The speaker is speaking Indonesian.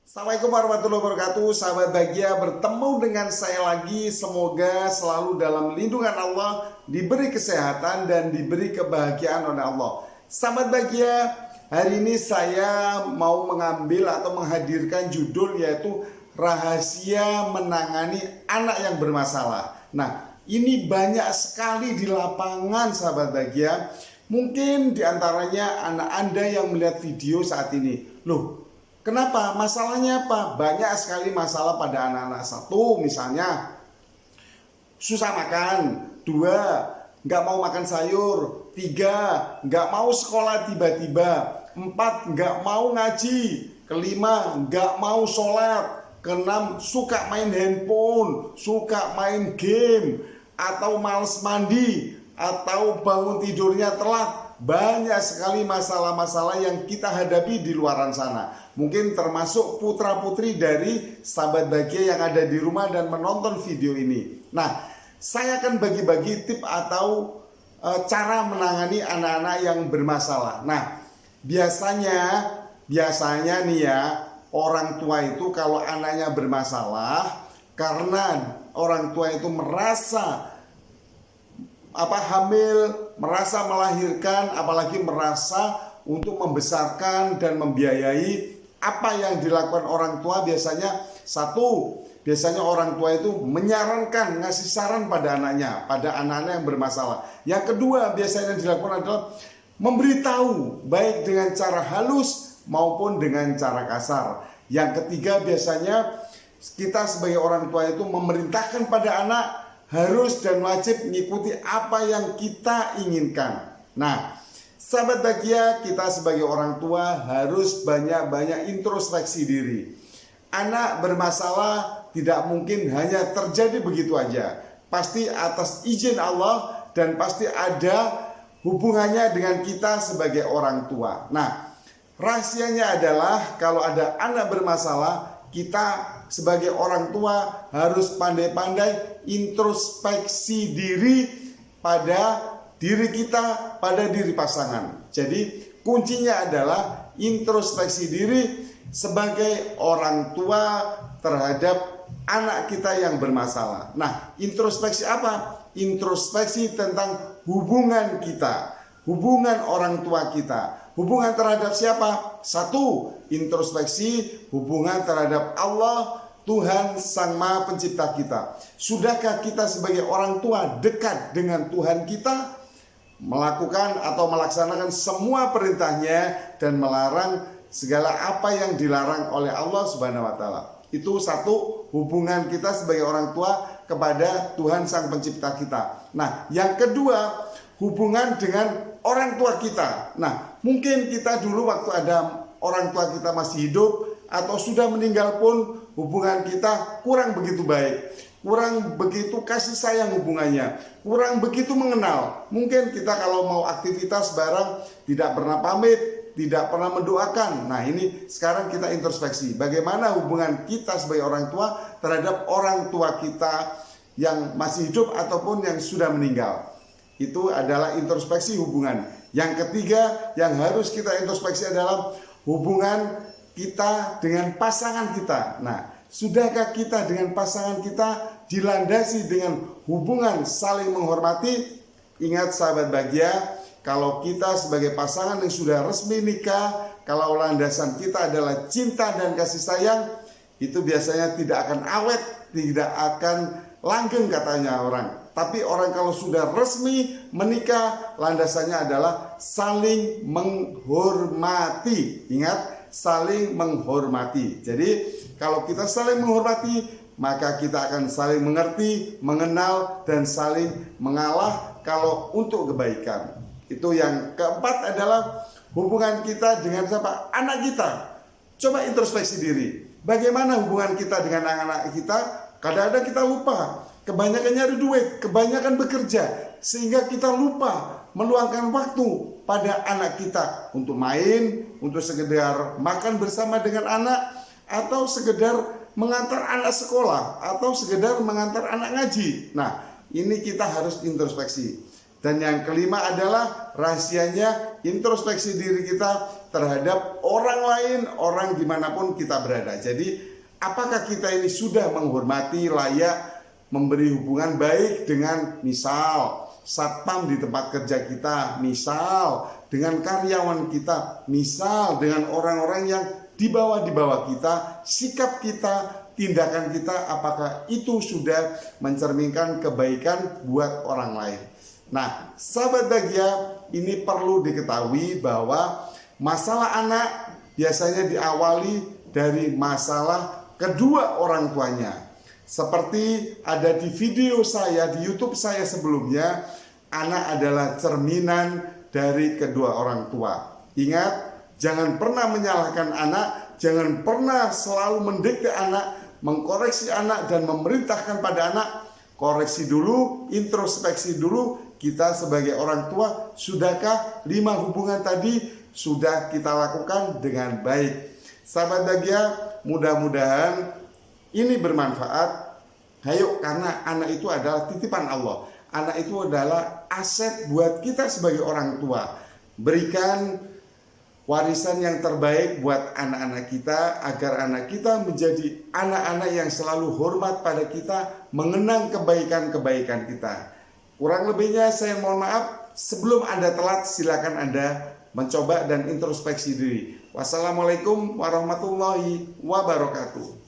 Assalamualaikum warahmatullahi wabarakatuh. Sahabat bahagia, bertemu dengan saya lagi. Semoga selalu dalam lindungan Allah, diberi kesehatan dan diberi kebahagiaan oleh Allah. Sahabat bahagia, hari ini saya mau mengambil atau menghadirkan judul yaitu rahasia menangani anak yang bermasalah. Nah, ini banyak sekali di lapangan sahabat bahagia. Mungkin diantaranya anak Anda yang melihat video saat ini. Loh, kenapa? Masalahnya apa? Banyak sekali masalah pada anak-anak. Satu, misalnya susah makan. Dua, nggak mau makan sayur. Tiga, nggak mau sekolah tiba-tiba. Empat, nggak mau ngaji. Kelima, nggak mau sholat. Keenam, suka main handphone, suka main game, atau males mandi, atau bangun tidurnya telat. Banyak sekali masalah-masalah yang kita hadapi di luaran sana. Mungkin termasuk putra-putri dari sahabat bahagia yang ada di rumah dan menonton video ini. Nah, saya akan bagi-bagi tip atau cara menangani anak-anak yang bermasalah. Nah, biasanya nih ya, orang tua itu kalau anaknya bermasalah, karena orang tua itu merasa hamil, merasa melahirkan, apalagi merasa untuk membesarkan dan membiayai. Apa yang dilakukan orang tua biasanya? Satu, biasanya orang tua itu menyarankan, ngasih saran pada anaknya, pada anak-anak yang bermasalah. Yang kedua biasanya dilakukan adalah memberitahu, baik dengan cara halus maupun dengan cara kasar. Yang ketiga biasanya kita sebagai orang tua itu memerintahkan pada anak harus dan wajib mengikuti apa yang kita inginkan. Nah, sahabat bahagia, kita sebagai orang tua harus banyak-banyak introspeksi diri. Anak bermasalah tidak mungkin hanya terjadi begitu aja. Pasti atas izin Allah dan pasti ada hubungannya dengan kita sebagai orang tua. Nah, rahasianya adalah kalau ada anak bermasalah, kita sebagai orang tua harus pandai-pandai introspeksi diri pada diri kita, pada diri pasangan. Jadi kuncinya adalah introspeksi diri sebagai orang tua terhadap anak kita yang bermasalah. Nah, introspeksi apa? Introspeksi tentang hubungan kita, hubungan orang tua kita. Hubungan terhadap siapa? Satu, introspeksi hubungan terhadap Allah, Tuhan Sang Maha Pencipta kita. Sudahkah kita sebagai orang tua dekat dengan Tuhan kita, melakukan atau melaksanakan semua perintahnya dan melarang segala apa yang dilarang oleh Allah Subhanahu wa taala? Itu satu, hubungan kita sebagai orang tua kepada Tuhan Sang Pencipta kita. Nah, yang kedua, hubungan dengan orang tua kita. Nah, mungkin kita dulu waktu ada orang tua kita masih hidup atau sudah meninggal pun hubungan kita kurang begitu baik, kurang begitu kasih sayang hubungannya, kurang begitu mengenal. Mungkin kita kalau mau aktivitas bareng tidak pernah pamit, tidak pernah mendoakan. Nah, ini sekarang kita introspeksi. Bagaimana hubungan kita sebagai orang tua terhadap orang tua kita yang masih hidup ataupun yang sudah meninggal. Itu adalah introspeksi hubungan. Yang ketiga yang harus kita introspeksi adalah hubungan kita dengan pasangan kita. Nah, sudahkah kita dengan pasangan kita dilandasi dengan hubungan saling menghormati? Ingat sahabat bahagia, kalau kita sebagai pasangan yang sudah resmi nikah, kalau landasan kita adalah cinta dan kasih sayang, itu biasanya tidak akan awet, tidak akan langgeng katanya orang. Tapi orang kalau sudah resmi menikah, landasannya adalah saling menghormati. Ingat, saling menghormati. Jadi kalau kita saling menghormati, maka kita akan saling mengerti, mengenal, dan saling mengalah kalau untuk kebaikan. Itu yang keempat adalah hubungan kita dengan siapa? Anak kita. Coba introspeksi diri. Bagaimana hubungan kita dengan anak-anak kita? Kadang-kadang kita lupa. Kebanyakan nyari duit, kebanyakan bekerja, sehingga kita lupa meluangkan waktu pada anak kita untuk main, untuk sekedar makan bersama dengan anak, atau sekedar mengantar anak sekolah, atau sekedar mengantar anak ngaji. Nah, ini kita harus introspeksi. Dan yang kelima adalah rahasianya introspeksi diri kita terhadap orang lain, orang dimanapun kita berada. Jadi apakah kita ini sudah menghormati, layak memberi hubungan baik dengan misal satpam di tempat kerja kita, misal dengan karyawan kita, misal dengan orang-orang yang di bawah kita, sikap kita, tindakan kita, apakah itu sudah mencerminkan kebaikan buat orang lain. Nah, sahabat bahagia, ini perlu diketahui bahwa masalah anak biasanya diawali dari masalah kedua orang tuanya. Seperti ada di video saya, di YouTube saya sebelumnya, anak adalah cerminan dari kedua orang tua. Ingat, jangan pernah menyalahkan anak, jangan pernah selalu mendikte anak, mengkoreksi anak dan memerintahkan pada anak. Koreksi dulu, introspeksi dulu, kita sebagai orang tua, sudahkah 5 hubungan tadi sudah kita lakukan dengan baik. Sahabat bahagia, mudah-mudahan ini bermanfaat. Ayo, karena anak itu adalah titipan Allah. Anak itu adalah aset buat kita sebagai orang tua. Berikan warisan yang terbaik buat anak-anak kita, agar anak kita menjadi anak-anak yang selalu hormat pada kita, mengenang kebaikan-kebaikan kita. Kurang lebihnya saya mohon maaf. Sebelum Anda telat, silakan Anda mencoba dan introspeksi diri. Wassalamualaikum warahmatullahi wabarakatuh.